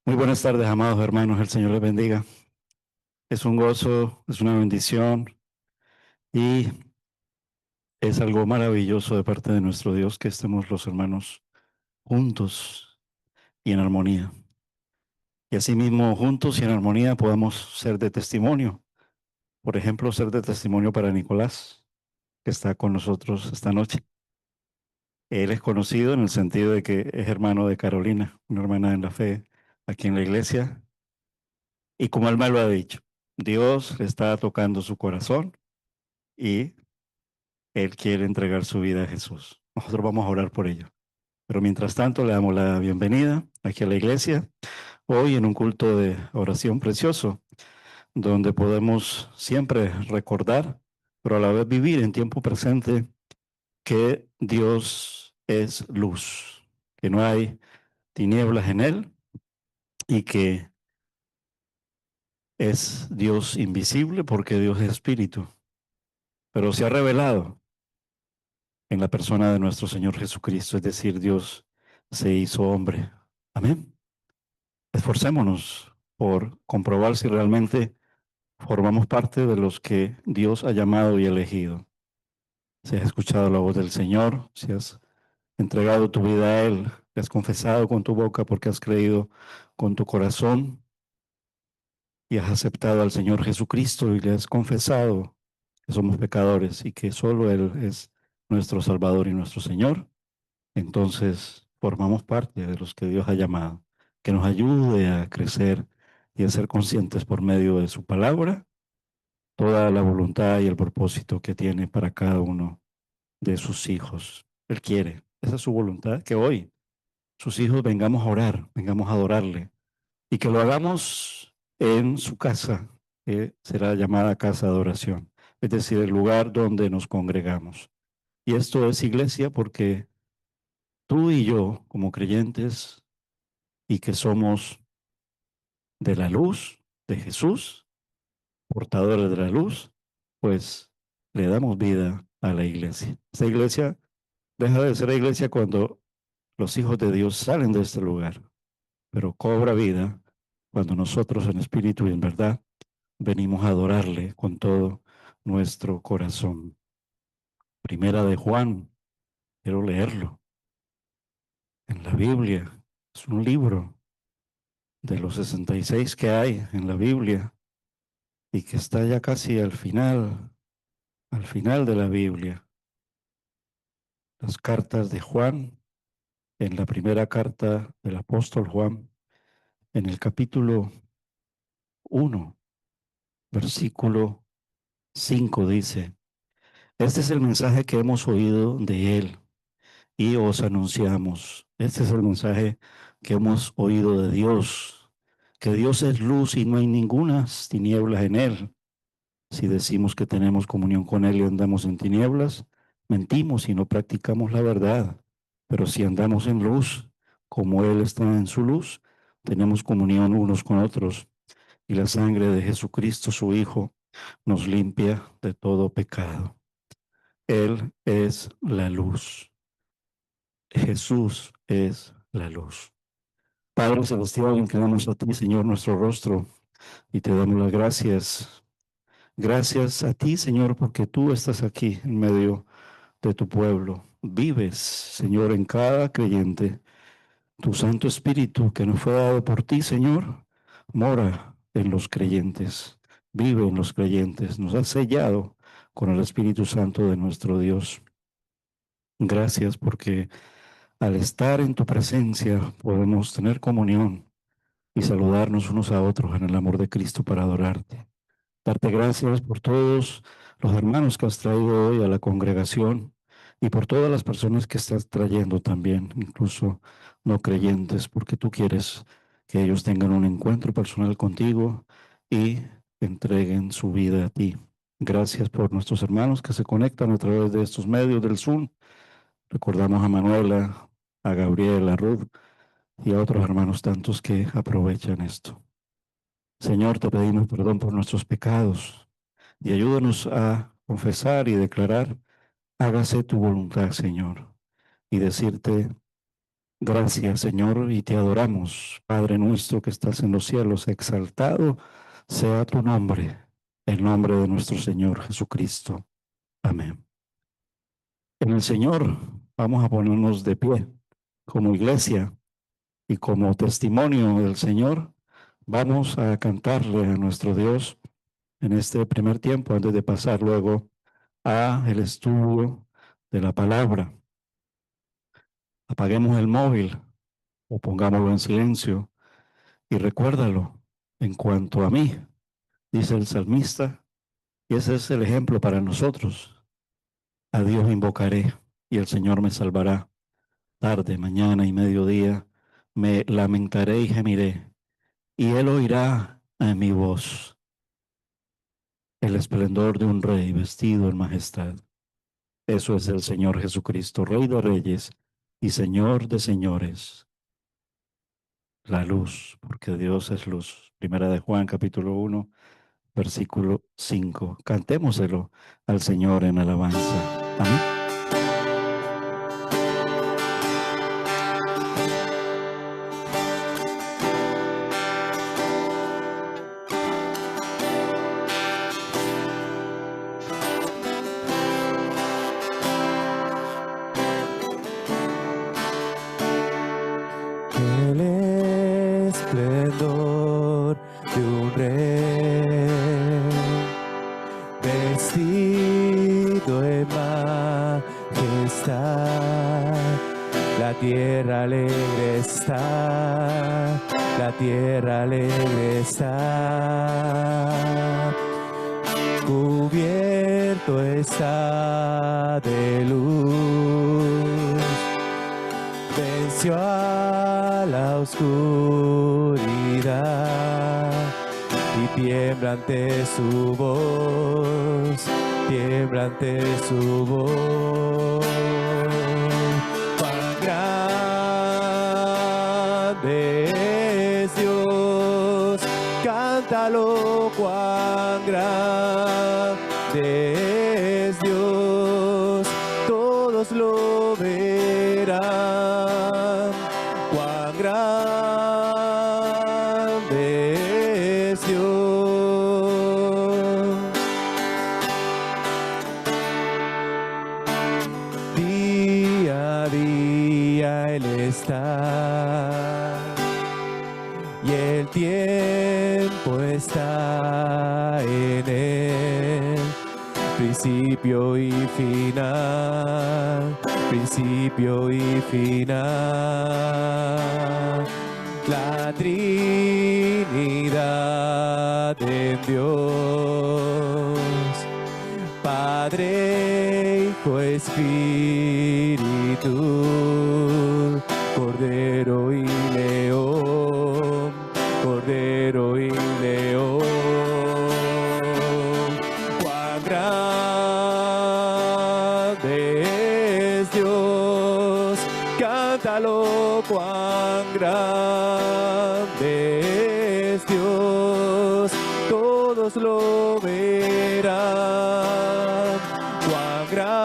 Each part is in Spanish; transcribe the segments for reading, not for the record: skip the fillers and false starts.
Muy buenas tardes, amados hermanos. El Señor les bendiga. Es un gozo, es una bendición y es algo maravilloso de parte de nuestro Dios que estemos los hermanos juntos y en armonía. Y asimismo, juntos y en armonía podamos ser de testimonio. Por ejemplo, ser de testimonio para Nicolás, que está con nosotros esta noche. Él es conocido en el sentido de que es hermano de Carolina, una hermana en la fe aquí en la iglesia. Y como él me lo ha dicho, Dios le está tocando su corazón y él quiere entregar su vida a Jesús. Nosotros vamos a orar por ello. Pero mientras tanto, le damos la bienvenida aquí a la iglesia, hoy en un culto de oración precioso, donde podemos siempre recordar, pero a la vez vivir en tiempo presente, que Dios es luz, que no hay tinieblas en Él y que es Dios invisible porque Dios es espíritu, pero se ha revelado en la persona de nuestro Señor Jesucristo, es decir, Dios se hizo hombre. Amén. Esforcémonos por comprobar si realmente formamos parte de los que Dios ha llamado y elegido. Si has escuchado la voz del Señor, si has entregado tu vida a Él, si has confesado con tu boca porque has creído con tu corazón y has aceptado al Señor Jesucristo y le has confesado que somos pecadores y que solo Él es nuestro Salvador y nuestro Señor, entonces formamos parte de los que Dios ha llamado, que nos ayude a crecer y a ser conscientes por medio de su palabra, toda la voluntad y el propósito que tiene para cada uno de sus hijos. Él quiere, esa es su voluntad, que hoy sus hijos vengamos a orar, vengamos a adorarle y que lo hagamos en su casa, que será llamada casa de oración, es decir, el lugar donde nos congregamos. Y esto es iglesia porque tú y yo, como creyentes y que somos de la luz de Jesús, portadores de la luz, pues le damos vida a la iglesia. Esta iglesia deja de ser iglesia cuando los hijos de Dios salen de este lugar, pero cobra vida cuando nosotros en espíritu y en verdad venimos a adorarle con todo nuestro corazón. Primera de Juan, quiero leerlo en la Biblia. Es un libro de los 66 que hay en la Biblia y que está ya casi al final de la Biblia. Las cartas de Juan, en la primera carta del apóstol Juan, en el capítulo 1, versículo 5 dice, este es el mensaje que hemos oído de él y os anunciamos. Este es el mensaje que hemos oído de Dios, que Dios es luz y no hay ninguna tinieblas en él. Si decimos que tenemos comunión con Él y andamos en tinieblas, mentimos y no practicamos la verdad. Pero si andamos en luz, como Él está en su luz, tenemos comunión unos con otros. Y la sangre de Jesucristo, su Hijo, nos limpia de todo pecado. Él es la luz. Jesús es la luz. Padre Celestial, inclinamos a ti, Señor, nuestro rostro y te damos las gracias. Gracias a ti, Señor, porque tú estás aquí en medio de tu pueblo. Vives, Señor, en cada creyente. Tu Santo Espíritu que nos fue dado por ti, Señor, mora en los creyentes. Vive en los creyentes. Nos has sellado con el Espíritu Santo de nuestro Dios. Gracias porque al estar en tu presencia podemos tener comunión y saludarnos unos a otros en el amor de Cristo para adorarte. Darte gracias por todos los hermanos que has traído hoy a la congregación y por todas las personas que estás trayendo también, incluso no creyentes, porque tú quieres que ellos tengan un encuentro personal contigo y entreguen su vida a ti. Gracias por nuestros hermanos que se conectan a través de estos medios del Zoom. Recordamos a Manuela, a Gabriel, a Ruth y a otros hermanos tantos que aprovechan esto. Señor, te pedimos perdón por nuestros pecados y ayúdanos a confesar y declarar, hágase tu voluntad, Señor, y decirte Gracias, Señor, y te adoramos, Padre nuestro que estás en los cielos, exaltado sea tu nombre, el nombre de nuestro Señor Jesucristo. Amén. En el Señor vamos a ponernos de pie como iglesia y como testimonio del Señor. Vamos a cantarle a nuestro Dios en este primer tiempo antes de pasar luego a el estudio de la palabra. Apaguemos el móvil o pongámoslo en silencio y recuérdalo en cuanto a mí, dice el salmista, y ese es el ejemplo para nosotros. A Dios invocaré y el Señor me salvará. Tarde, mañana y mediodía me lamentaré y gemiré, y Él oirá a mi voz el esplendor de un rey vestido en majestad. Eso es el Señor Jesucristo, Rey de Reyes y Señor de Señores. La luz, porque Dios es luz. Primera de Juan, capítulo 1, versículo 5. Cantémoselo al Señor en alabanza. Amén. El esplendor de un rey vestido en majestad. La tierra alegre está, la tierra alegre está. Cubierto está de luz, venció a la oscuridad y tiembla ante su voz, tiembla ante su voz. Cuán grande es Dios, cántalo, cuán grande es Dios, todos lo verán. Cuán grande es Dios. Día a día Él está y el tiempo está en Él, principio y final, principio y final. La Trinidad en Dios, Padre, Hijo, Espíritu, Cordero y León, Cordero y León. Cuán grande es Dios, cántalo, cuán grande es Dios, todos lo verán. Cuán grande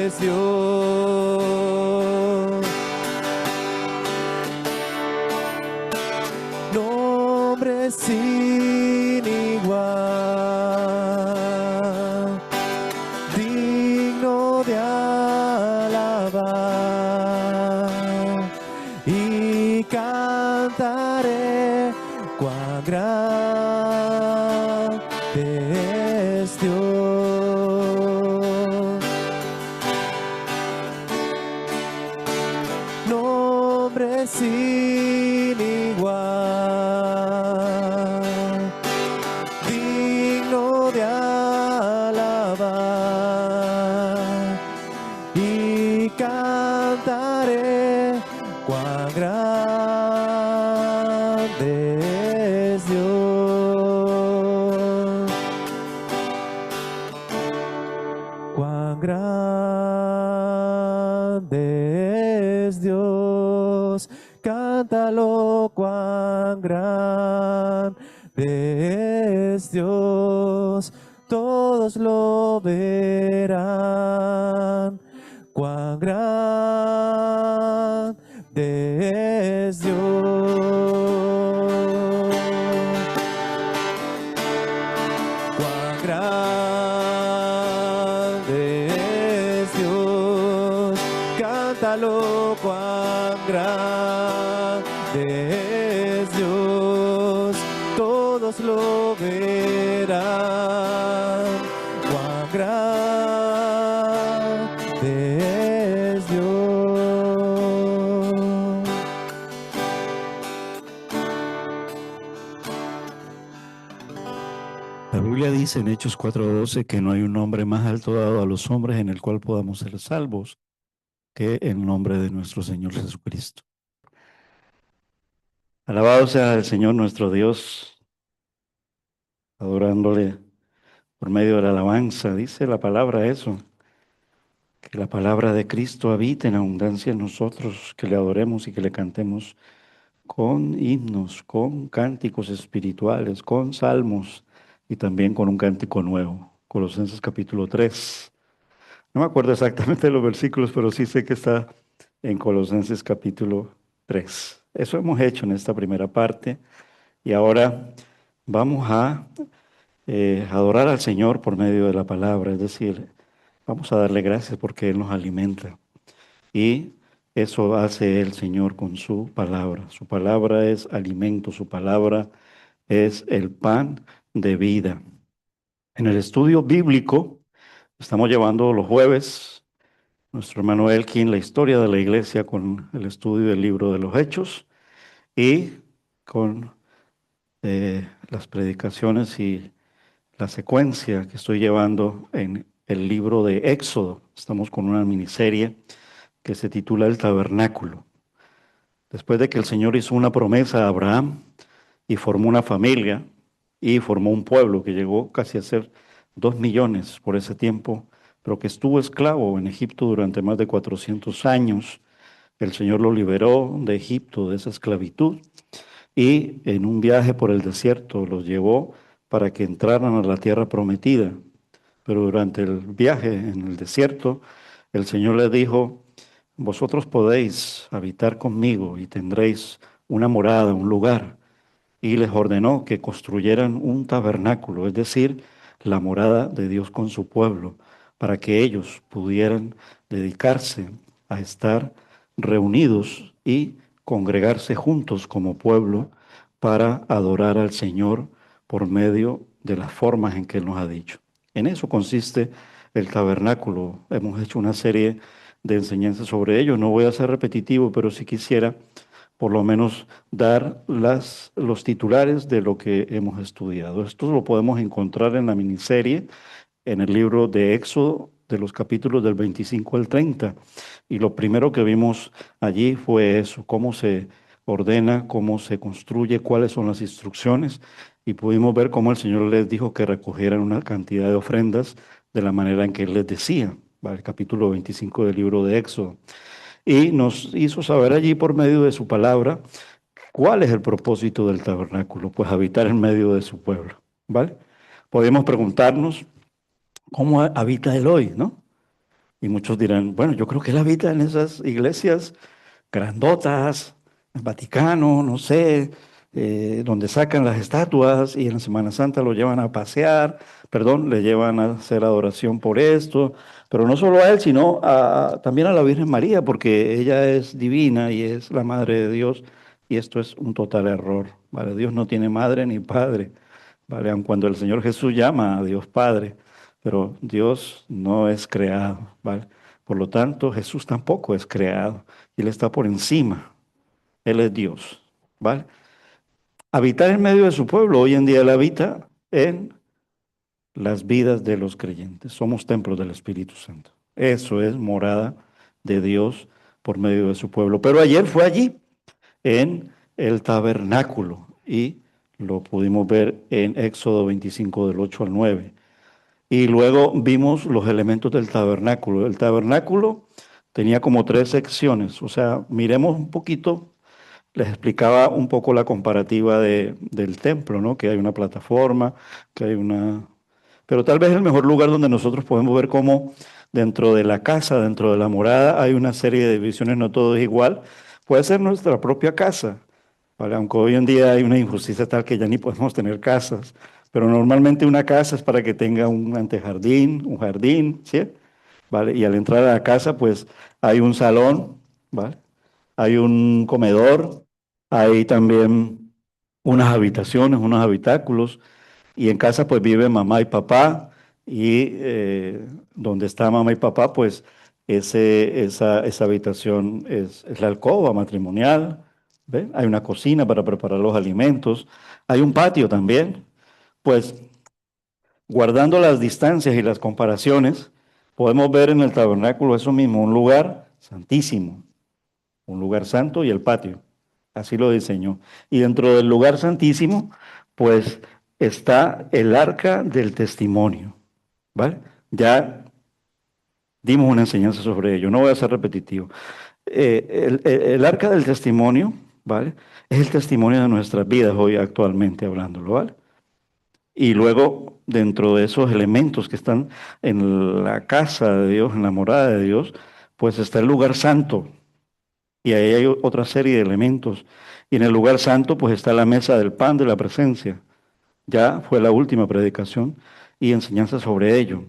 es Dios. Nombre sin igual, digno de alabar, y cantaré cuán grande es Dios. Nombre sin igual, digno de alabar, y cantaré cuán grande es Dios. Cuán grande es Dios, cántalo, cuán grande es Dios, todos lo verán. cuán grande es Dios. Cuán grande es Dios, cántalo, cuán grande es Dios, todos lo verán, cuán grande es Dios. La Biblia dice en Hechos 4:12 que no hay un nombre más alto dado a los hombres en el cual podamos ser salvos que el nombre de nuestro Señor Jesucristo. Alabado sea el Señor nuestro Dios, adorándole por medio de la alabanza. Dice la palabra eso, que la palabra de Cristo habite en abundancia en nosotros, que le adoremos y que le cantemos con himnos, con cánticos espirituales, con salmos y también con un cántico nuevo. Colosenses capítulo 3. No me acuerdo exactamente de los versículos, pero sí sé que está en Colosenses capítulo 3. Eso hemos hecho en esta primera parte y ahora vamos a adorar al Señor por medio de la palabra, es decir, vamos a darle gracias porque Él nos alimenta y eso hace el Señor con su palabra. Su palabra es alimento, su palabra es el pan de vida. En el estudio bíblico estamos llevando los jueves nuestro hermano Elkin la historia de la iglesia con el estudio del libro de los Hechos y con las predicaciones y la secuencia que estoy llevando en el libro de Éxodo. Estamos con una miniserie que se titula El Tabernáculo. Después de que el Señor hizo una promesa a Abraham y formó una familia y formó un pueblo que llegó casi a ser 2 millones por ese tiempo, pero que estuvo esclavo en Egipto durante más de 400 años. El Señor lo liberó de Egipto, de esa esclavitud, y en un viaje por el desierto los llevó para que entraran a la tierra prometida. Pero durante el viaje en el desierto, el Señor les dijo, vosotros podéis habitar conmigo y tendréis una morada, un lugar. Y les ordenó que construyeran un tabernáculo, es decir, la morada de Dios con su pueblo, para que ellos pudieran dedicarse a estar reunidos y congregarse juntos como pueblo para adorar al Señor por medio de las formas en que Él nos ha dicho. En eso consiste el tabernáculo. Hemos hecho una serie de enseñanzas sobre ello. No voy a ser repetitivo, pero sí quisiera por lo menos dar los titulares de lo que hemos estudiado. Esto lo podemos encontrar en la miniserie, en el libro de Éxodo, de los capítulos del 25 al 30. Y lo primero que vimos allí fue eso, cómo se ordena, cómo se construye, cuáles son las instrucciones. Y pudimos ver cómo el Señor les dijo que recogieran una cantidad de ofrendas de la manera en que Él les decía. El capítulo 25 del libro de Éxodo. Y nos hizo saber allí por medio de su palabra cuál es el propósito del tabernáculo, pues habitar en medio de su pueblo, ¿vale? Podemos preguntarnos cómo habita él hoy, ¿no? Y muchos dirán, bueno, yo creo que él habita en esas iglesias grandotas, el Vaticano, no sé, donde sacan las estatuas y en la Semana Santa lo llevan a pasear, perdón, le llevan a hacer adoración por esto, pero no solo a él, sino también a la Virgen María, porque ella es divina y es la Madre de Dios, y esto es un total error, ¿vale? Dios no tiene madre ni padre, ¿vale? Aun cuando el Señor Jesús llama a Dios Padre, pero Dios no es creado, ¿vale? Por lo tanto, Jesús tampoco es creado, Él está por encima, Él es Dios, ¿vale? Habitar en medio de su pueblo, hoy en día Él habita en las vidas de los creyentes, somos templos del Espíritu Santo, eso es morada de Dios por medio de su pueblo, pero ayer fue allí, en el tabernáculo, y lo pudimos ver en Éxodo 25 del 8 al 9. Y luego vimos los elementos del tabernáculo. El tabernáculo tenía como 3 secciones, o sea, miremos un poquito, les explicaba un poco la comparativa del templo, ¿no? Que hay una plataforma, que hay una... Pero tal vez el mejor lugar donde nosotros podemos ver cómo dentro de la casa, dentro de la morada, hay una serie de divisiones, no todo es igual. Puede ser nuestra propia casa, ¿vale? Aunque hoy en día hay una injusticia tal que ya ni podemos tener casas, pero normalmente una casa es para que tenga un antejardín, un jardín, ¿sí? ¿Vale? Y al entrar a la casa, pues hay un salón, ¿vale? Hay un comedor, hay también unas habitaciones, unos habitáculos, y en casa pues vive mamá y papá, y donde está mamá y papá, pues esa habitación es la alcoba matrimonial, ¿ve? Hay una cocina para preparar los alimentos, hay un patio también, pues guardando las distancias y las comparaciones, podemos ver en el tabernáculo eso mismo, un lugar santísimo, un lugar santo y el patio. Así lo diseñó. Y dentro del lugar santísimo, pues está el arca del testimonio, ¿vale? Ya dimos una enseñanza sobre ello, no voy a ser repetitivo. El arca del testimonio, ¿vale? Es el testimonio de nuestras vidas hoy actualmente hablándolo, ¿vale? Y luego, dentro de esos elementos que están en la casa de Dios, en la morada de Dios, pues está el lugar santo. Y ahí hay otra serie de elementos. Y en el lugar santo, pues está la mesa del pan de la presencia. Ya fue la última predicación y enseñanza sobre ello.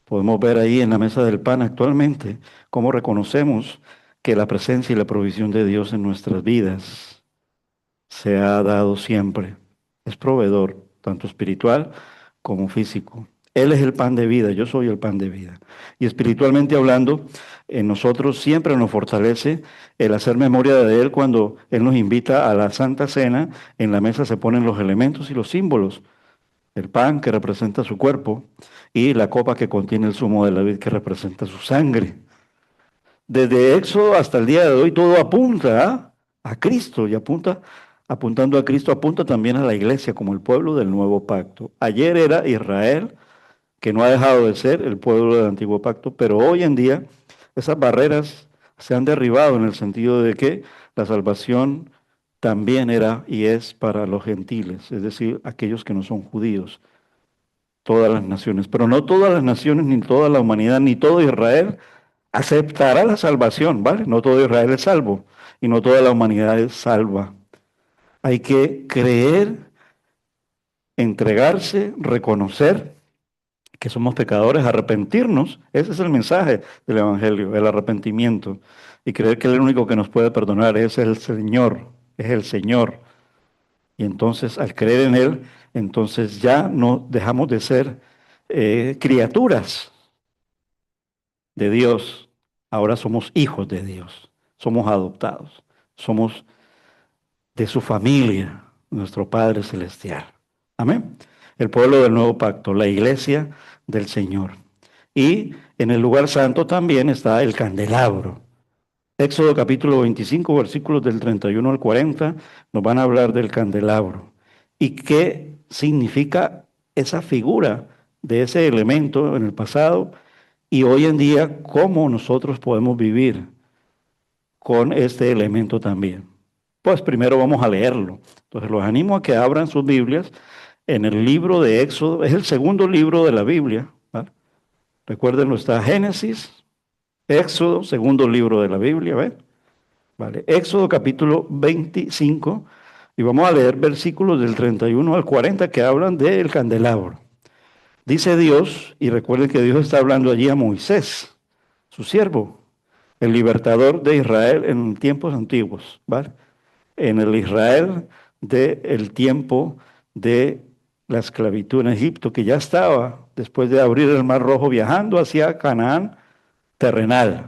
Podemos ver ahí en la mesa del pan actualmente cómo reconocemos que la presencia y la provisión de Dios en nuestras vidas se ha dado siempre. Es proveedor, tanto espiritual como físico. Él es el pan de vida, yo soy el pan de vida. Y espiritualmente hablando, en nosotros siempre nos fortalece el hacer memoria de Él cuando Él nos invita a la Santa Cena. En la mesa se ponen los elementos y los símbolos. El pan que representa su cuerpo y la copa que contiene el zumo de la vid que representa su sangre. Desde Éxodo hasta el día de hoy todo apunta a Cristo y apuntando a Cristo, apunta también a la iglesia como el pueblo del nuevo pacto. Ayer era Israel, que no ha dejado de ser el pueblo del antiguo pacto, pero hoy en día esas barreras se han derribado en el sentido de que la salvación también era y es para los gentiles, es decir, aquellos que no son judíos, todas las naciones, pero no todas las naciones, ni toda la humanidad, ni todo Israel aceptará la salvación, ¿vale? No todo Israel es salvo y no toda la humanidad es salva. Hay que creer, entregarse, reconocer que somos pecadores, arrepentirnos. Ese es el mensaje del Evangelio, el arrepentimiento. Y creer que el único que nos puede perdonar es el Señor, es el Señor. Y entonces al creer en Él, entonces ya no dejamos de ser criaturas de Dios. Ahora somos hijos de Dios, somos adoptados, somos de su familia, nuestro Padre Celestial. Amén. El pueblo del nuevo pacto, la iglesia del Señor. Y en el lugar santo también está el candelabro. Éxodo capítulo 25, versículos del 31 al 40, nos van a hablar del candelabro. ¿Y qué significa esa figura de ese elemento en el pasado? Y hoy en día, ¿cómo nosotros podemos vivir con este elemento también? Pues primero vamos a leerlo. Entonces los animo a que abran sus Biblias en el libro de Éxodo. Es el segundo libro de la Biblia, ¿vale? Recuérdenlo, está Génesis, Éxodo, segundo libro de la Biblia, ¿ves? Vale, Éxodo capítulo 25, y vamos a leer versículos del 31 al 40 que hablan del candelabro. Dice Dios, y recuerden que Dios está hablando allí a Moisés, su siervo, el libertador de Israel en tiempos antiguos, ¿vale? En el Israel del tiempo de la esclavitud en Egipto, que ya estaba después de abrir el Mar Rojo viajando hacia Canaán terrenal,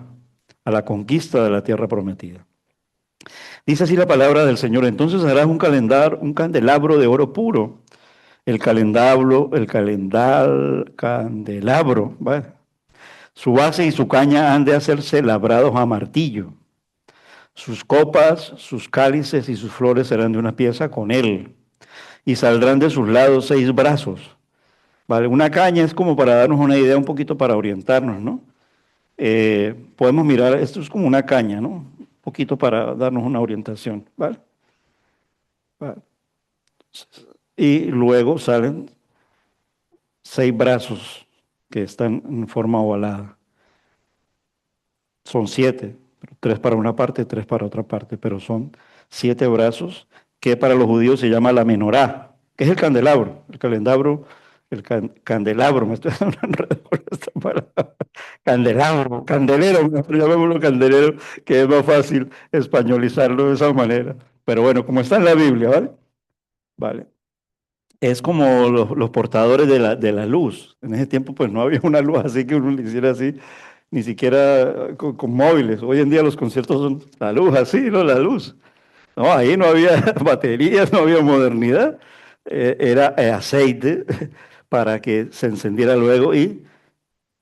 a la conquista de la tierra prometida. Dice así la palabra del Señor, entonces harás un candelabro de oro puro. Candelabro, ¿vale? Su base y su caña han de hacerse labrados a martillo. Sus copas, sus cálices y sus flores serán de una pieza con él. Y saldrán de sus lados 6 brazos. ¿Vale? Una caña es como para darnos una idea, un poquito para orientarnos, ¿no? Podemos mirar, esto es como una caña, ¿no? Un poquito para darnos una orientación, ¿vale? ¿Vale? Y luego salen 6 brazos que están en forma ovalada. Son 7, 3 para una parte, 3 para otra parte, pero son 7 brazos que para los judíos se llama la menorá, que es el candelabro, candelabro, me estoy dando un enredo con esta palabra. Candelabro, candelero, mejor llamémoslo candelero, que es más fácil españolizarlo de esa manera. Pero bueno, como está en la Biblia, ¿vale? Vale. Es como los portadores de la luz. En ese tiempo pues no había una luz así que uno le hiciera así, ni siquiera con móviles. Hoy en día los conciertos son la luz así, ¿no? La luz. No, ahí no había baterías, no había modernidad. Era aceite para que se encendiera luego y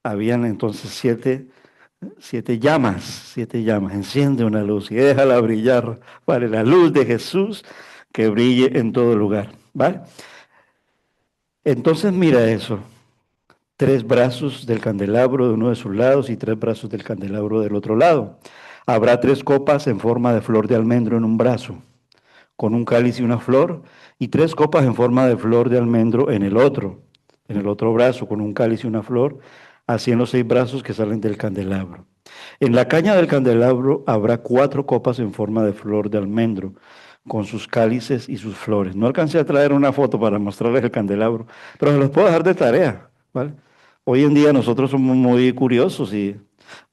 habían entonces 7 llamas. Enciende una luz y déjala brillar. Vale, la luz de Jesús que brille en todo lugar. ¿Vale? Entonces mira eso. 3 brazos del candelabro de uno de sus lados y 3 brazos del candelabro del otro lado. Habrá 3 copas en forma de flor de almendro en un brazo, con un cáliz y una flor, y 3 copas en forma de flor de almendro en el otro brazo, con un cáliz y una flor, así en los 6 brazos que salen del candelabro. En la caña del candelabro habrá 4 copas en forma de flor de almendro, con sus cálices y sus flores. No alcancé a traer una foto para mostrarles el candelabro, pero se los puedo dejar de tarea, ¿vale? Hoy en día nosotros somos muy curiosos y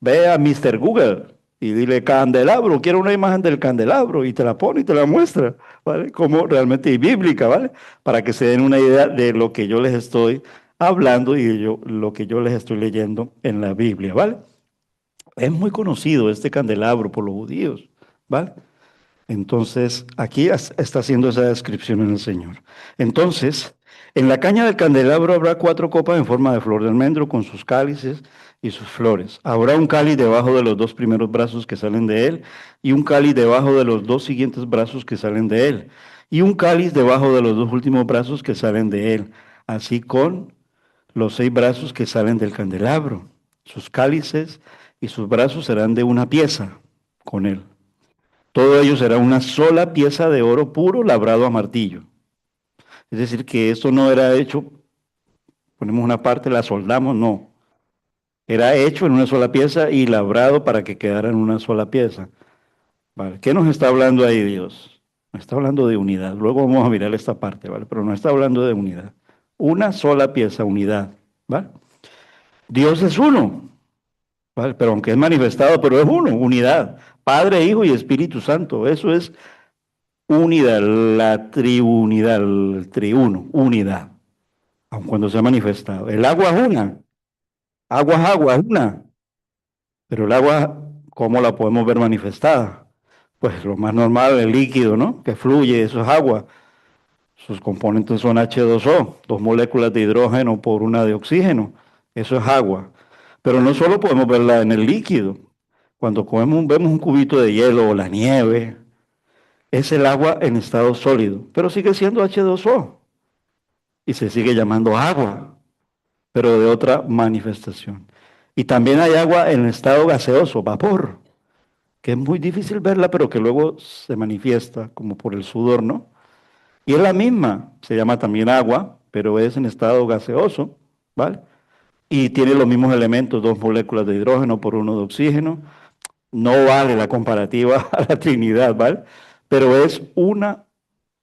ve a Mr. Google y dile candelabro, quiero una imagen del candelabro y te la pone y te la muestra, ¿vale? Como realmente es bíblica, ¿vale? Para que se den una idea de lo que yo les estoy hablando y lo que yo les estoy leyendo en la Biblia, ¿vale? Es muy conocido este candelabro por los judíos, ¿vale? Entonces, aquí está haciendo esa descripción en el Señor. Entonces, en la caña del candelabro habrá 4 copas en forma de flor de almendro con sus cálices y sus flores. Habrá un cáliz debajo de los 2 primeros brazos que salen de él y un cáliz debajo de los 2 siguientes brazos que salen de él y un cáliz debajo de los 2 últimos brazos que salen de él, así con los 6 brazos que salen del candelabro. Sus cálices y sus brazos serán de una pieza con él. Todo ello será una sola pieza de oro puro labrado a martillo. Es decir, que esto no era hecho, ponemos una parte, la soldamos, no. Era hecho en una sola pieza y labrado para que quedara en una sola pieza. ¿Vale? ¿Qué nos está hablando ahí Dios? Nos está hablando de unidad. Luego vamos a mirar esta parte, ¿vale? Pero nos está hablando de unidad. Una sola pieza, unidad, ¿vale? Dios es uno, ¿vale? Pero aunque es manifestado, pero es uno, unidad. Padre, Hijo y Espíritu Santo. Eso es unidad, la triunidad, el triuno, unidad, aun cuando se ha manifestado. El agua es una, agua es una, pero el agua, ¿cómo la podemos ver manifestada? Pues lo más normal, el líquido, ¿no? Que fluye, eso es agua. Sus componentes son H2O, 2 moléculas de hidrógeno por una de oxígeno. Eso es agua. Pero no solo podemos verla en el líquido. Cuando vemos un cubito de hielo o la nieve, es el agua en estado sólido, pero sigue siendo H2O y se sigue llamando agua, pero de otra manifestación. Y también hay agua en estado gaseoso, vapor, que es muy difícil verla, pero que luego se manifiesta como por el sudor, ¿no? Y es la misma, se llama también agua, pero es en estado gaseoso, ¿vale? Y tiene los mismos elementos, 2 moléculas de hidrógeno por uno de oxígeno. No vale la comparativa a la Trinidad, ¿vale? Pero es una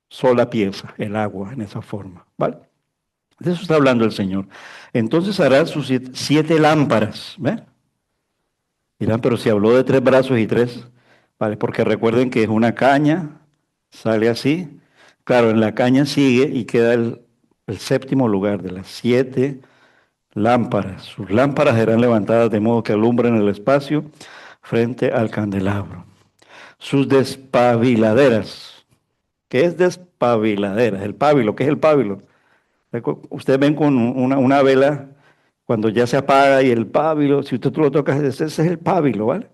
sola pieza, el agua, en esa forma, ¿vale? De eso está hablando el Señor. Entonces hará sus 7 lámparas, ¿ven? Dirán, pero si habló de 3 brazos y 3, ¿vale? Porque recuerden que es una caña, sale así. Claro, en la caña sigue y queda el séptimo lugar de las 7 lámparas. Sus lámparas serán levantadas de modo que alumbren el espacio frente al candelabro. Sus despabiladeras. ¿Qué es despabiladeras? El pábilo, ¿qué es el pábilo? Ustedes ven con una vela, cuando ya se apaga y el pábilo, si usted tú lo tocas, ese es el pábilo, ¿vale?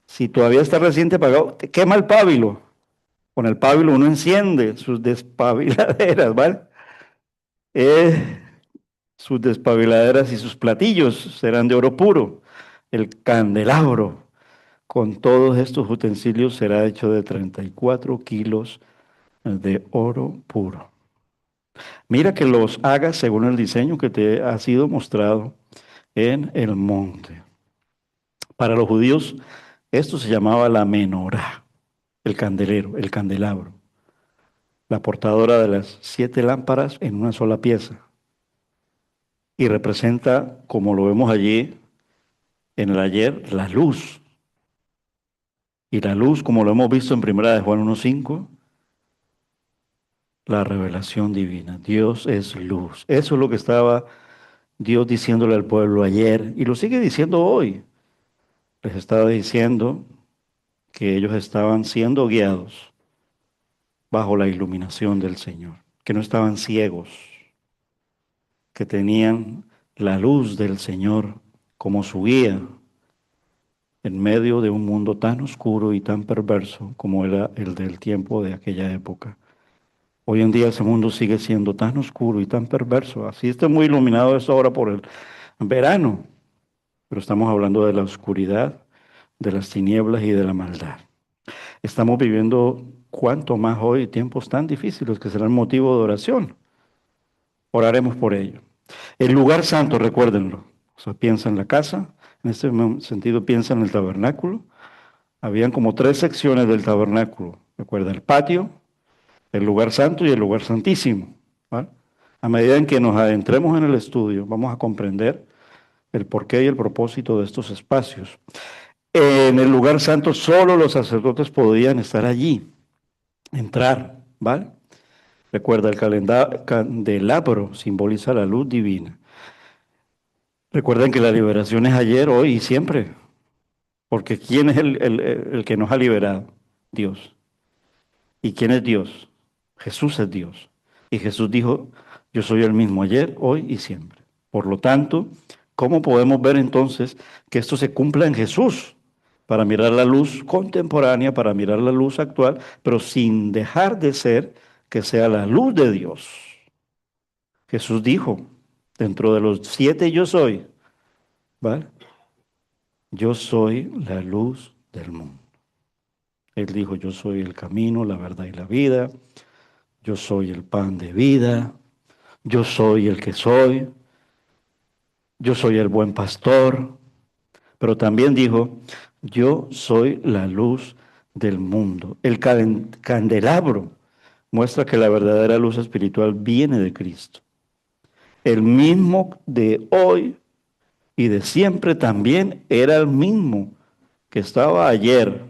Si todavía está reciente apagado, te quema el pábilo. Con el pábilo uno enciende sus despabiladeras, ¿vale? Eh, sus despabiladeras y sus platillos serán de oro puro. El candelabro con todos estos utensilios será hecho de 34 kilos de oro puro. Mira que los hagas según el diseño que te ha sido mostrado en el monte. Para los judíos, esto se llamaba la menorá, el candelero, el candelabro, la portadora de las 7 lámparas en una sola pieza. Y representa, como lo vemos allí en el ayer, la luz. Y la luz, como lo hemos visto en Primera de Juan 1:5, la revelación divina. Dios es luz. Eso es lo que estaba Dios diciéndole al pueblo ayer y lo sigue diciendo hoy. Les estaba diciendo que ellos estaban siendo guiados bajo la iluminación del Señor, que no estaban ciegos, que tenían la luz del Señor como su guía en medio de un mundo tan oscuro y tan perverso como era el del tiempo de aquella época. Hoy en día ese mundo sigue siendo tan oscuro y tan perverso. Así está muy iluminado eso ahora por el verano, pero estamos hablando de la oscuridad, de las tinieblas y de la maldad. Estamos viviendo cuanto más hoy tiempos tan difíciles que serán motivo de oración. Oraremos por ello. El lugar santo, recuérdenlo. O sea, piensa en la casa, en este sentido piensa en el tabernáculo. Habían como 3 secciones del tabernáculo. Recuerda, el patio, el lugar santo y el lugar santísimo. ¿Vale? A medida en que nos adentremos en el estudio, vamos a comprender el porqué y el propósito de estos espacios. En el lugar santo solo los sacerdotes podían estar allí, entrar, ¿vale? Recuerda, el candelabro simboliza la luz divina. Recuerden que la liberación es ayer, hoy y siempre, porque ¿quién es el que nos ha liberado? Dios. ¿Y quién es Dios? Jesús es Dios. Y Jesús dijo, yo soy el mismo ayer, hoy y siempre. Por lo tanto, ¿cómo podemos ver entonces que esto se cumpla en Jesús? Para mirar la luz contemporánea, para mirar la luz actual, pero sin dejar de ser que sea la luz de Dios. Jesús dijo, dentro de los 7 yo soy, ¿vale? Yo soy la luz del mundo. Él dijo, yo soy el camino, la verdad y la vida. Yo soy el pan de vida. Yo soy el que soy. Yo soy el buen pastor. Pero también dijo, yo soy la luz del mundo. El candelabro muestra que la verdadera luz espiritual viene de Cristo. El mismo de hoy y de siempre también era el mismo que estaba ayer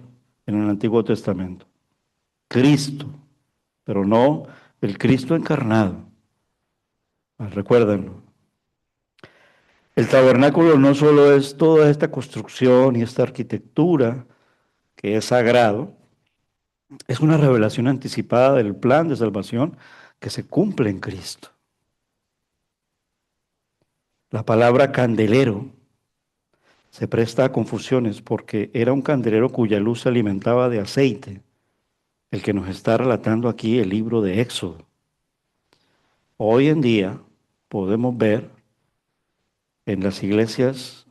en el Antiguo Testamento. Cristo, pero no el Cristo encarnado. Recuérdenlo. El tabernáculo no solo es toda esta construcción y esta arquitectura que es sagrado, es una revelación anticipada del plan de salvación que se cumple en Cristo. La palabra candelero se presta a confusiones porque era un candelero cuya luz se alimentaba de aceite, el que nos está relatando aquí el libro de Éxodo. Hoy en día podemos ver en las iglesias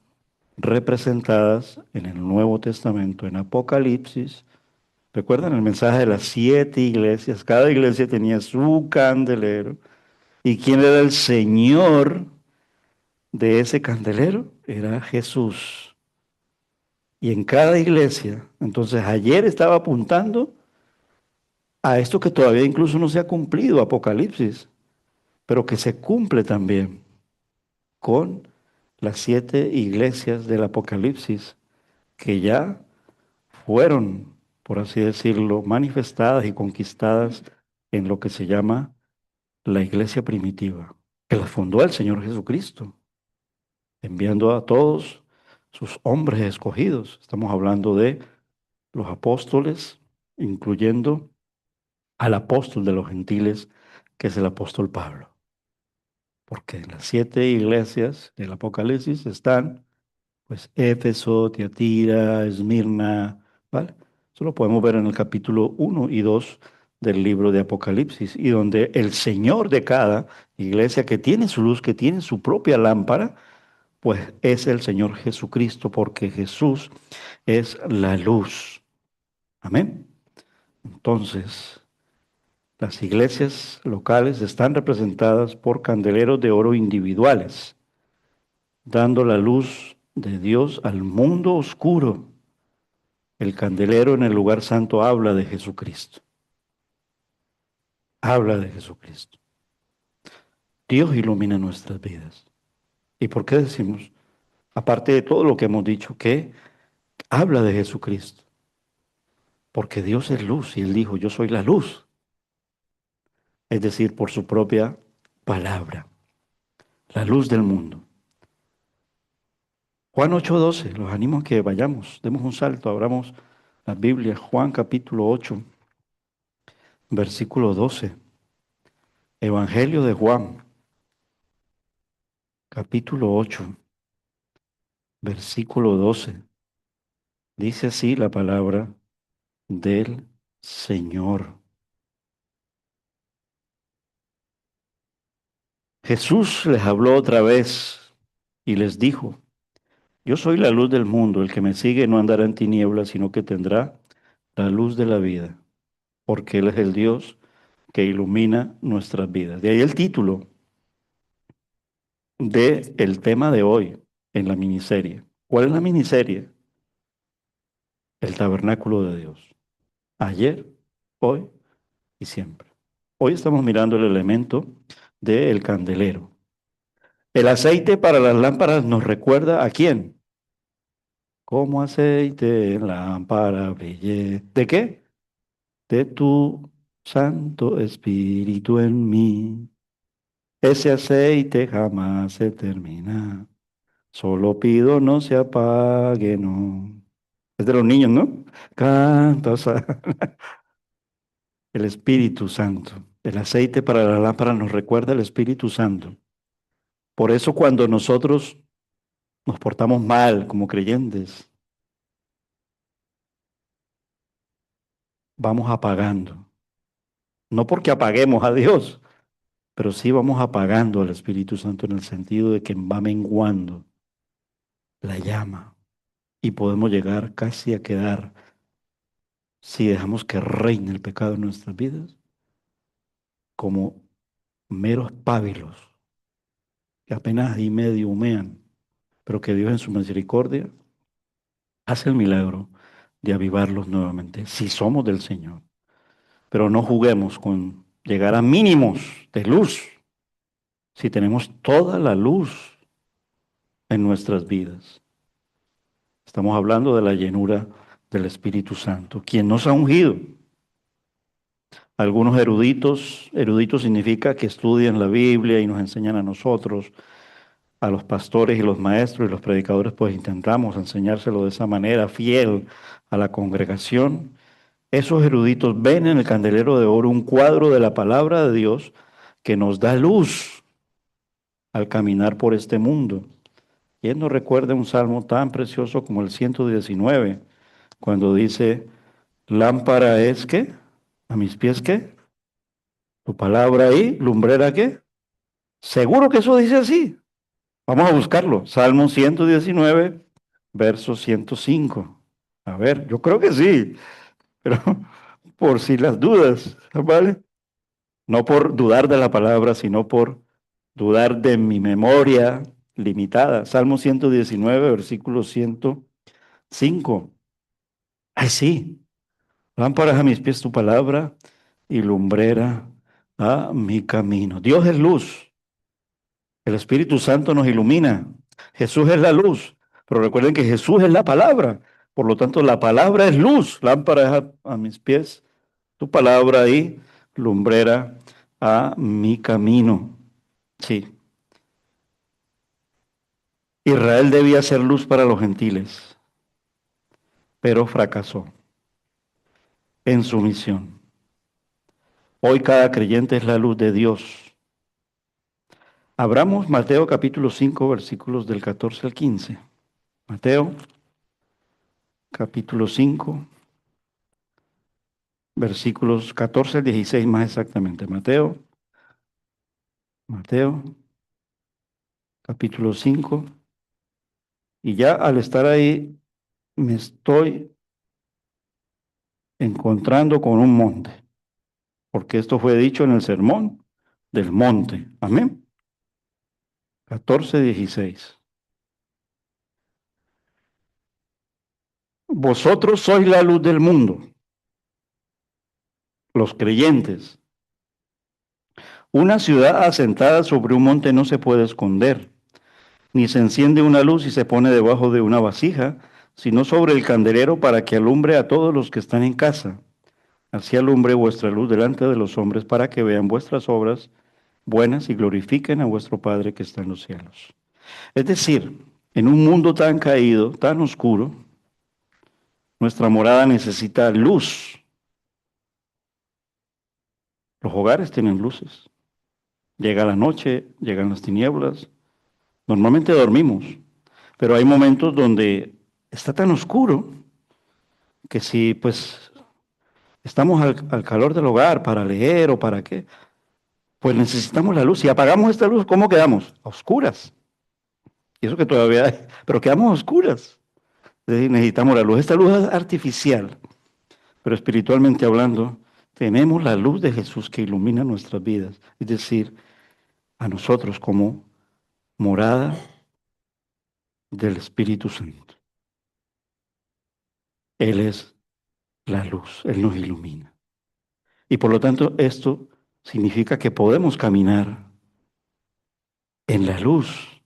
representadas en el Nuevo Testamento, en Apocalipsis. ¿Recuerdan el mensaje de las 7 iglesias? Cada iglesia tenía su candelero. ¿Y quién era el Señor de ese candelero? Era Jesús. Y en cada iglesia, entonces ayer estaba apuntando a esto que todavía incluso no se ha cumplido, Apocalipsis, pero que se cumple también con las 7 iglesias del Apocalipsis que ya fueron, por así decirlo, manifestadas y conquistadas en lo que se llama la iglesia primitiva, que la fundó el Señor Jesucristo, enviando a todos sus hombres escogidos. Estamos hablando de los apóstoles, incluyendo al apóstol de los gentiles, que es el apóstol Pablo. Porque en las 7 iglesias del Apocalipsis están, pues, Éfeso, Tiatira, Esmirna, ¿vale? Eso lo podemos ver en el capítulo 1 y 2 del libro de Apocalipsis, y donde el Señor de cada iglesia que tiene su luz, que tiene su propia lámpara, pues es el Señor Jesucristo, porque Jesús es la luz. Amén. Entonces, las iglesias locales están representadas por candeleros de oro individuales, dando la luz de Dios al mundo oscuro. El candelero en el lugar santo habla de Jesucristo. Habla de Jesucristo. Dios ilumina nuestras vidas. ¿Y por qué decimos, aparte de todo lo que hemos dicho, que habla de Jesucristo? Porque Dios es luz y Él dijo, yo soy la luz. Es decir, por su propia palabra, la luz del mundo. Juan 8:12, los animo a que vayamos, demos un salto, abramos la Biblia, Juan capítulo 8, versículo 12. Evangelio de Juan, capítulo 8, versículo 12. Dice así la palabra del Señor. Jesús les habló otra vez y les dijo, yo soy la luz del mundo, el que me sigue no andará en tinieblas, sino que tendrá la luz de la vida, porque Él es el Dios que ilumina nuestras vidas. De ahí el título del tema de hoy en la miniserie. ¿Cuál es la miniserie? El tabernáculo de Dios. Ayer, hoy y siempre. Hoy estamos mirando el elemento del candelero. El aceite para las lámparas nos recuerda a quién. Como aceite en lámpara brille. ¿De qué? De tu Santo Espíritu en mí. Ese aceite jamás se termina. Solo pido no se apague, no. Es de los niños, ¿no? Canta, el Espíritu Santo. El aceite para la lámpara nos recuerda el Espíritu Santo. Por eso cuando nosotros nos portamos mal como creyentes, vamos apagando. No porque apaguemos a Dios, pero sí vamos apagando al Espíritu Santo en el sentido de que va menguando la llama y podemos llegar casi a quedar, si dejamos que reine el pecado en nuestras vidas, como meros pábilos que apenas ahí medio humean, pero que Dios en su misericordia hace el milagro de avivarlos nuevamente, si somos del Señor. Pero no juguemos con llegar a mínimos de luz si tenemos toda la luz en nuestras vidas. Estamos hablando de la llenura del Espíritu Santo, quien nos ha ungido. Algunos eruditos significa que estudian la Biblia y nos enseñan a nosotros, a los pastores y los maestros y los predicadores, pues intentamos enseñárselo de esa manera, fiel a la congregación. Esos eruditos ven en el candelero de oro un cuadro de la palabra de Dios que nos da luz al caminar por este mundo. ¿Quién no recuerda un salmo tan precioso como el 119, cuando dice, lámpara es qué? ¿A mis pies qué? Tu palabra ahí, lumbrera qué? Seguro que eso dice así. Vamos a buscarlo. Salmo 119, verso 105. A ver, yo creo que sí, pero por si las dudas, ¿vale? No por dudar de la palabra, sino por dudar de mi memoria limitada. Salmo 119, versículo 105. Ay, sí. Lámparas a mis pies tu palabra y lumbrera a mi camino. Dios es luz. El Espíritu Santo nos ilumina. Jesús es la luz. Pero recuerden que Jesús es la palabra. Por lo tanto, la palabra es luz. Lámpara es a mis pies tu palabra y lumbrera a mi camino. Sí. Israel debía ser luz para los gentiles, pero fracasó en su misión. Hoy cada creyente es la luz de Dios. Abramos Mateo capítulo 5, versículos del 14 al 15. Mateo capítulo 5, versículos 14 al 16 más exactamente. Mateo capítulo 5. Y ya al estar ahí me estoy encontrando con un monte, porque esto fue dicho en el sermón del monte. Amén. 14, 16. Vosotros sois la luz del mundo, los creyentes. Una ciudad asentada sobre un monte no se puede esconder, ni se enciende una luz y se pone debajo de una vasija, sino sobre el candelero para que alumbre a todos los que están en casa. Así alumbre vuestra luz delante de los hombres para que vean vuestras obras buenas y glorifiquen a vuestro Padre que está en los cielos. Es decir, en un mundo tan caído, tan oscuro, nuestra morada necesita luz. Los hogares tienen luces. Llega la noche, llegan las tinieblas. Normalmente dormimos, pero hay momentos donde está tan oscuro que si pues estamos al calor del hogar para leer o para qué, pues necesitamos la luz. Si apagamos esta luz, ¿cómo quedamos? A oscuras. Y eso que todavía hay, pero quedamos a oscuras. Es decir, necesitamos la luz. Esta luz es artificial, pero espiritualmente hablando, tenemos la luz de Jesús que ilumina nuestras vidas. Es decir, a nosotros como morada del Espíritu Santo. Él es la luz, Él nos ilumina. Y por lo tanto, esto significa que podemos caminar en la luz,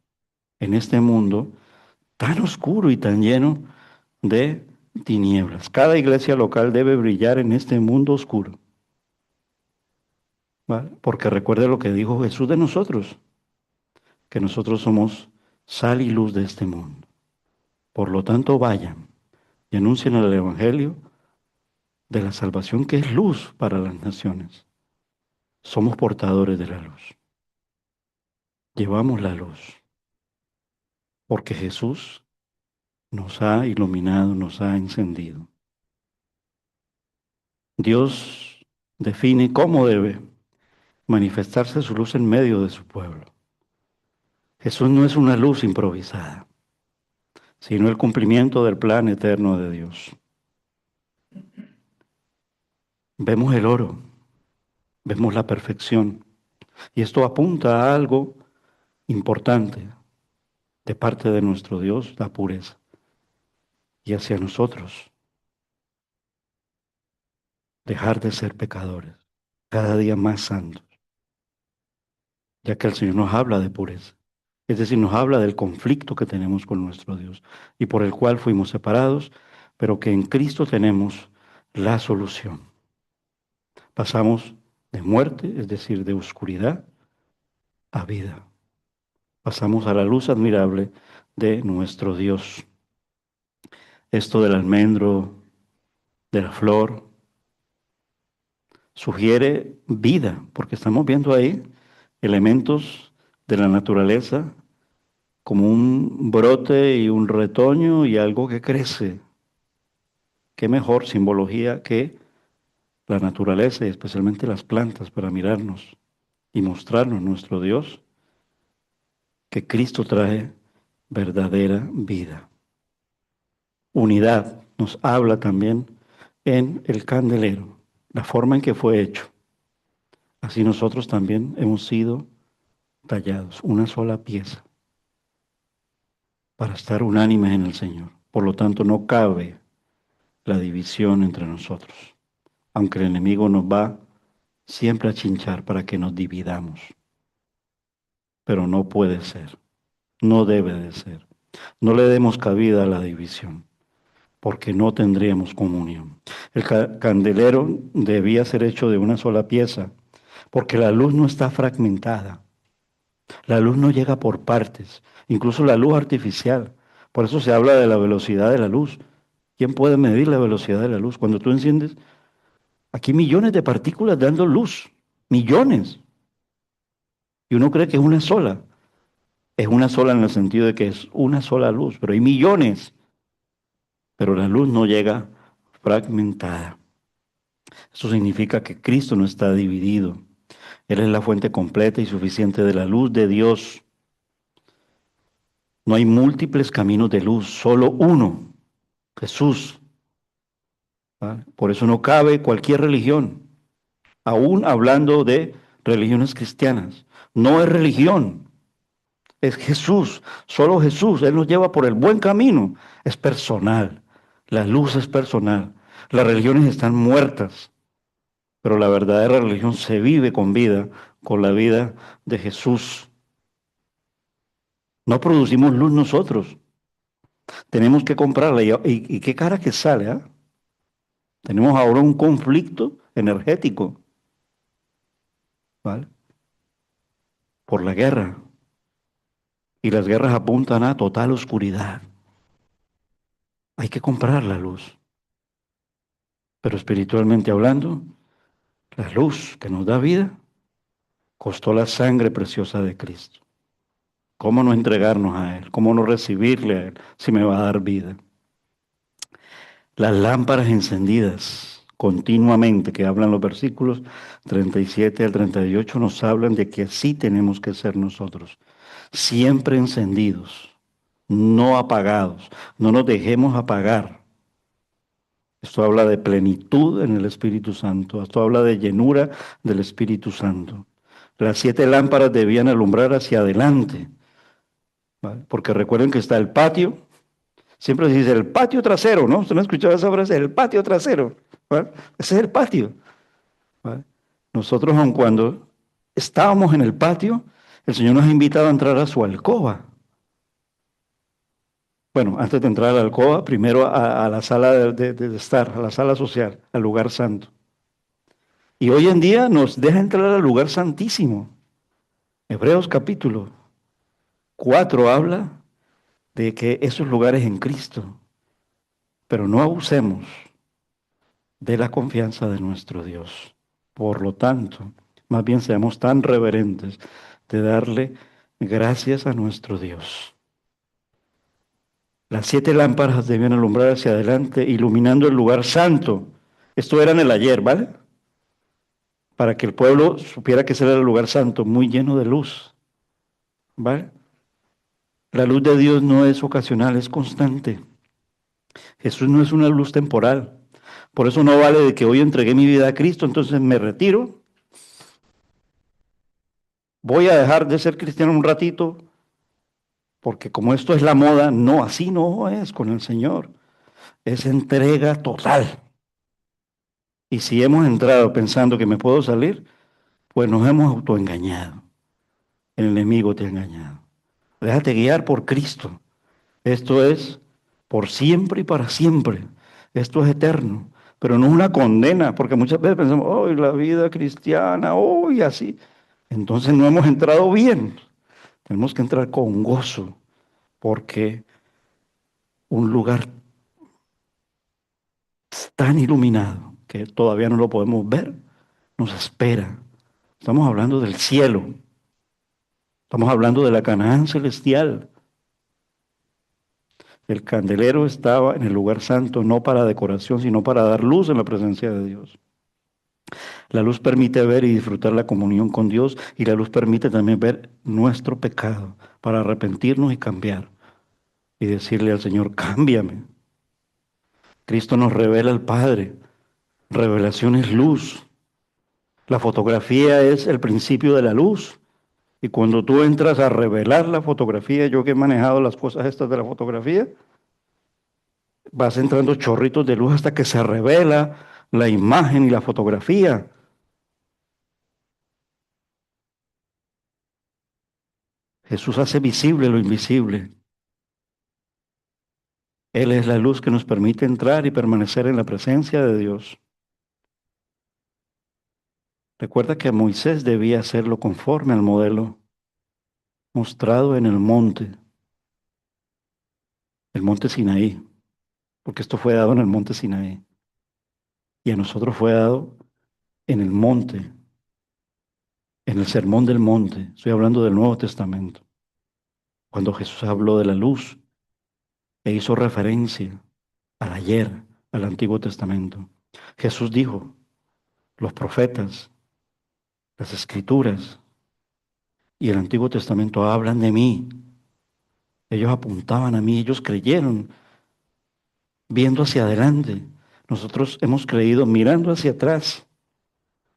en este mundo tan oscuro y tan lleno de tinieblas. Cada iglesia local debe brillar en este mundo oscuro, ¿vale? Porque recuerde lo que dijo Jesús de nosotros, que nosotros somos sal y luz de este mundo. Por lo tanto, vayan y anuncien el Evangelio de la salvación que es luz para las naciones. Somos portadores de la luz. Llevamos la luz, porque Jesús nos ha iluminado, nos ha encendido. Dios define cómo debe manifestarse su luz en medio de su pueblo. Jesús no es una luz improvisada, sino el cumplimiento del plan eterno de Dios. Vemos el oro, vemos la perfección, y esto apunta a algo importante de parte de nuestro Dios, la pureza, y hacia nosotros, dejar de ser pecadores, cada día más santos, ya que el Señor nos habla de pureza. Es decir, nos habla del conflicto que tenemos con nuestro Dios y por el cual fuimos separados, pero que en Cristo tenemos la solución. Pasamos de muerte, es decir, de oscuridad, a vida. Pasamos a la luz admirable de nuestro Dios. Esto del almendro, de la flor, sugiere vida, porque estamos viendo ahí elementos de la naturaleza como un brote y un retoño y algo que crece. Qué mejor simbología que la naturaleza y especialmente las plantas para mirarnos y mostrarnos nuestro Dios, que Cristo trae verdadera vida. Unidad nos habla también en el candelero, la forma en que fue hecho. Así nosotros también hemos sido tallados, una sola pieza, para estar unánimes en el Señor. Por lo tanto, no cabe la división entre nosotros, aunque el enemigo nos va siempre a chinchar para que nos dividamos. Pero no puede ser, no debe de ser. No le demos cabida a la división, porque no tendríamos comunión. El candelero debía ser hecho de una sola pieza, porque la luz no está fragmentada. La luz no llega por partes, incluso la luz artificial. Por eso se habla de la velocidad de la luz. ¿Quién puede medir la velocidad de la luz? Cuando tú enciendes, aquí millones de partículas dando luz, millones. Y uno cree que es una sola. Es una sola en el sentido de que es una sola luz, pero hay millones. Pero la luz no llega fragmentada. Eso significa que Cristo no está dividido. Él es la fuente completa y suficiente de la luz de Dios. No hay múltiples caminos de luz, solo uno, Jesús. ¿Vale? Por eso no cabe cualquier religión, aún hablando de religiones cristianas. No es religión, es Jesús, solo Jesús. Él nos lleva por el buen camino, es personal. La luz es personal. Las religiones están muertas, pero la verdadera religión se vive con vida, con la vida de Jesús. No producimos luz nosotros, tenemos que comprarla. Y qué cara que sale, ¿ah? Tenemos ahora un conflicto energético, ¿vale? Por la guerra. Y las guerras apuntan a total oscuridad. Hay que comprar la luz. Pero espiritualmente hablando, la luz que nos da vida costó la sangre preciosa de Cristo. ¿Cómo no entregarnos a Él? ¿Cómo no recibirle a Él si me va a dar vida? Las lámparas encendidas continuamente, que hablan los versículos 37 al 38, nos hablan de que así tenemos que ser nosotros, siempre encendidos, no apagados, no nos dejemos apagar. Esto habla de plenitud en el Espíritu Santo, esto habla de llenura del Espíritu Santo. Las 7 lámparas debían alumbrar hacia adelante, ¿vale? Porque recuerden que está el patio. Siempre se dice el patio trasero, ¿no? Usted no ha escuchado esa frase, el patio trasero, ¿vale? Ese es el patio, ¿vale? Nosotros, aun cuando estábamos en el patio, el Señor nos ha invitado a entrar a su alcoba. Bueno, antes de entrar a la alcoba, primero a la sala de estar, a la sala social, al lugar santo. Y hoy en día nos deja entrar al lugar santísimo. Hebreos capítulo 4 habla de que esos lugares en Cristo, pero no abusemos de la confianza de nuestro Dios. Por lo tanto, más bien seamos tan reverentes de darle gracias a nuestro Dios. Las 7 lámparas debían alumbrar hacia adelante, iluminando el lugar santo. Esto era en el ayer, ¿vale? Para que el pueblo supiera que ese era el lugar santo, muy lleno de luz, ¿vale? La luz de Dios no es ocasional, es constante. Jesús no es una luz temporal. Por eso no vale de que hoy entregué mi vida a Cristo, entonces me retiro. Voy a dejar de ser cristiano un ratito, porque como esto es la moda, no, así no es con el Señor. Es entrega total. Y si hemos entrado pensando que me puedo salir, pues nos hemos autoengañado. El enemigo te ha engañado. Déjate guiar por Cristo. Esto es por siempre y para siempre. Esto es eterno. Pero no es una condena, porque muchas veces pensamos, hoy la vida cristiana, hoy así. Entonces no hemos entrado bien. Tenemos que entrar con gozo, porque un lugar tan iluminado que todavía no lo podemos ver nos espera. Estamos hablando del cielo. Estamos hablando de la Canaán celestial. El candelero estaba en el lugar santo, no para decoración, sino para dar luz en la presencia de Dios. La luz permite ver y disfrutar la comunión con Dios, y la luz permite también ver nuestro pecado para arrepentirnos y cambiar y decirle al Señor, cámbiame. Cristo nos revela al Padre. Revelación es luz. La fotografía es el principio de la luz. Y cuando tú entras a revelar la fotografía, yo que he manejado las cosas estas de la fotografía, vas entrando chorritos de luz hasta que se revela la imagen y la fotografía. Jesús hace visible lo invisible. Él es la luz que nos permite entrar y permanecer en la presencia de Dios. Recuerda que Moisés debía hacerlo conforme al modelo mostrado en el monte Sinaí, porque esto fue dado en el monte Sinaí. Y a nosotros fue dado en el monte, en el sermón del monte. Estoy hablando del Nuevo Testamento. Cuando Jesús habló de la luz e hizo referencia al ayer, al Antiguo Testamento. Jesús dijo, los profetas, las escrituras y el Antiguo Testamento hablan de mí. Ellos apuntaban a mí, ellos creyeron, viendo hacia adelante. Nosotros hemos creído mirando hacia atrás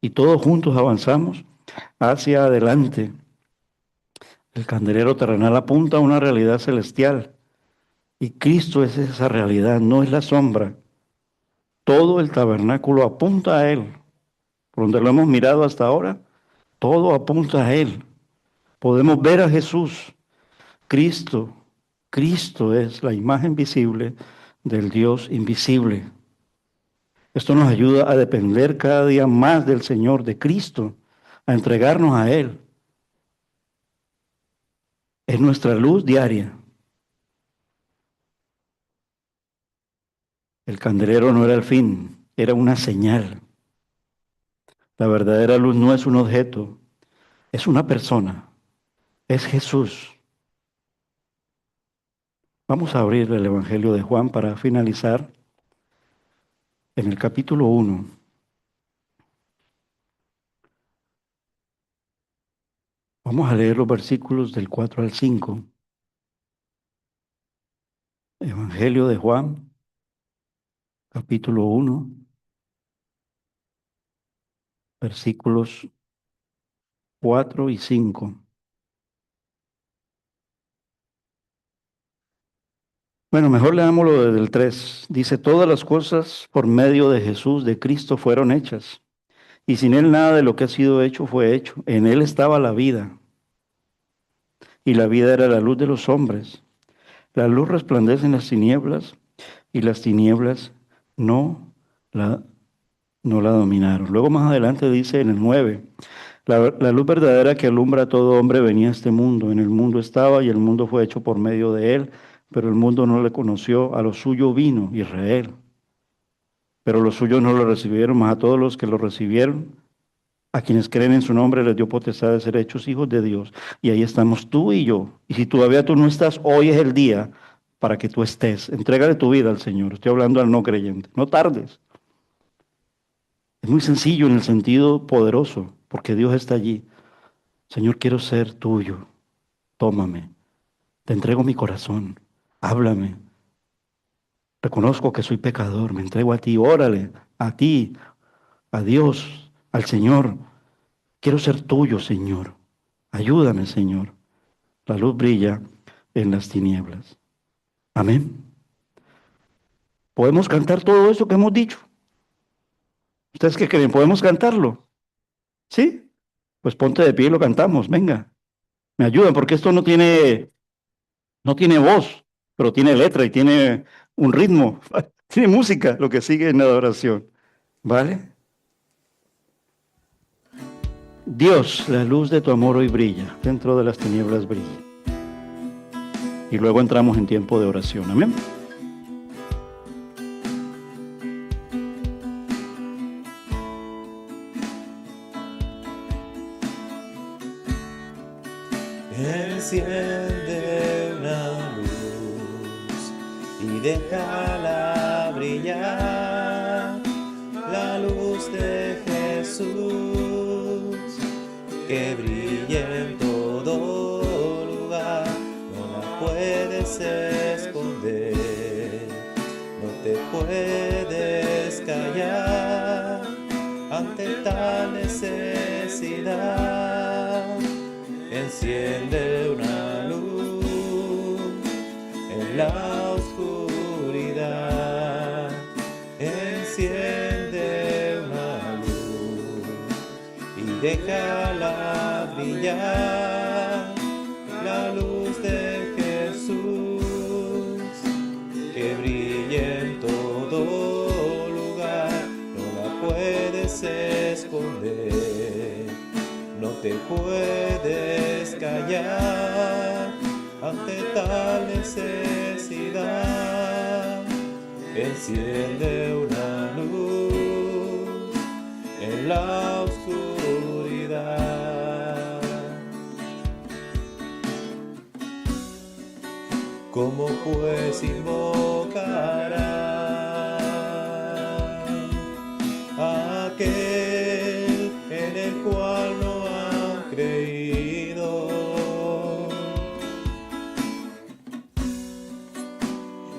y todos juntos avanzamos hacia adelante. El candelero terrenal apunta a una realidad celestial. Y Cristo es esa realidad, no es la sombra. Todo el tabernáculo apunta a Él. Por donde lo hemos mirado hasta ahora, todo apunta a Él. Podemos ver a Jesús. Cristo, Cristo es la imagen visible del Dios invisible. Esto nos ayuda a depender cada día más del Señor, de Cristo, a entregarnos a Él. Es nuestra luz diaria. El candelero no era el fin, era una señal. La verdadera luz no es un objeto, es una persona, es Jesús. Vamos a abrir el Evangelio de Juan para finalizar en el capítulo 1. Vamos a leer los versículos del 4 al 5. Evangelio de Juan, capítulo 1, versículos 4 y 5. Bueno, mejor leámoslo desde el 3. Dice, todas las cosas por medio de Jesús, de Cristo, fueron hechas. Y sin Él nada de lo que ha sido hecho fue hecho. En Él estaba la vida. Y la vida era la luz de los hombres. La luz resplandece en las tinieblas. Y las tinieblas no la, no la dominaron. Luego más adelante dice en el 9. La luz verdadera que alumbra a todo hombre venía a este mundo. En el mundo estaba y el mundo fue hecho por medio de Él. Pero el mundo no le conoció. A lo suyo vino Israel. Pero los suyos no lo recibieron, mas a todos los que lo recibieron, a quienes creen en su nombre, les dio potestad de ser hechos hijos de Dios. Y ahí estamos tú y yo. Y si todavía tú no estás, hoy es el día para que tú estés. Entrégale tu vida al Señor. Estoy hablando al no creyente. No tardes. Es muy sencillo en el sentido poderoso, porque Dios está allí. Señor, quiero ser tuyo. Tómame. Te entrego mi corazón. Háblame. Reconozco que soy pecador. Me entrego a ti. Órale. A ti. A Dios. Al Señor. Quiero ser tuyo, Señor. Ayúdame, Señor. La luz brilla en las tinieblas. Amén. ¿Podemos cantar todo eso que hemos dicho? ¿Ustedes qué creen? ¿Podemos cantarlo? ¿Sí? Pues ponte de pie y lo cantamos. Venga. Me ayudan porque esto no tiene voz, pero tiene letra y tiene un ritmo. Tiene música, lo que sigue en la adoración. ¿Vale? Dios, la luz de tu amor hoy brilla. Dentro de las tinieblas brilla. Y luego entramos en tiempo de oración. Amén. Enciende una luz y déjala brillar, la luz de Jesús, que brille en todo lugar, no la puedes esconder, no te puedes callar ante tal necesidad. Enciende una luz en la oscuridad. Enciende una luz y déjala brillar. La luz de Jesús, que brille en todo lugar. No la puedes esconder. No te puedes callar ante tal necesidad. Enciende una luz en la oscuridad. ¿Cómo pues invocará a aquel en el cual no han creído?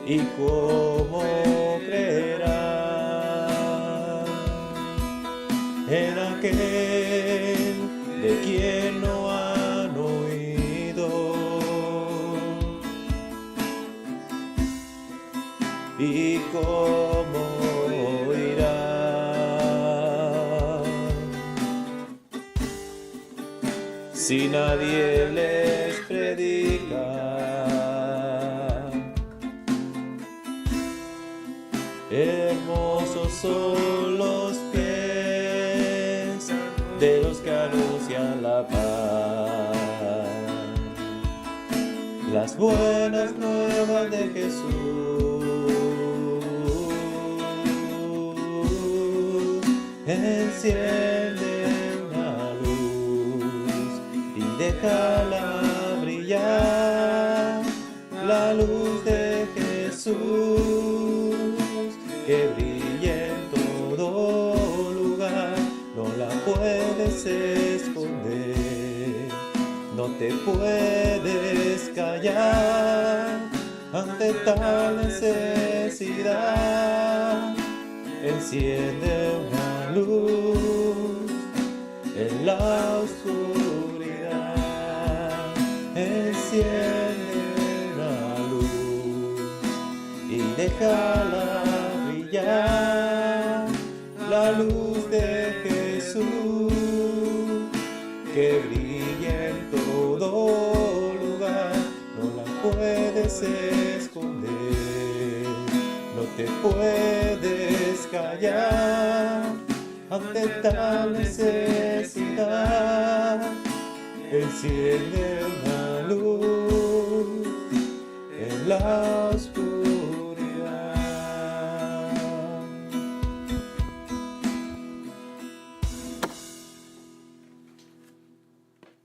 ¿Y cómo creerán en aquel de quien no han oído? cómo irá. Si nadie les predica, hermosos son los pies de los que anuncian la paz, las buenas nuevas de Jesús. Enciende una luz y déjala brillar, la luz de Jesús, que brille en todo lugar, no la puedes esconder, no te puedes callar ante tal necesidad. Enciende una luz en la oscuridad, enciende una luz y déjala brillar, la luz de Jesús, que brille en todo lugar, no la puedes esconder, no te puedes callar ante tal necesidad. Enciende una luz en la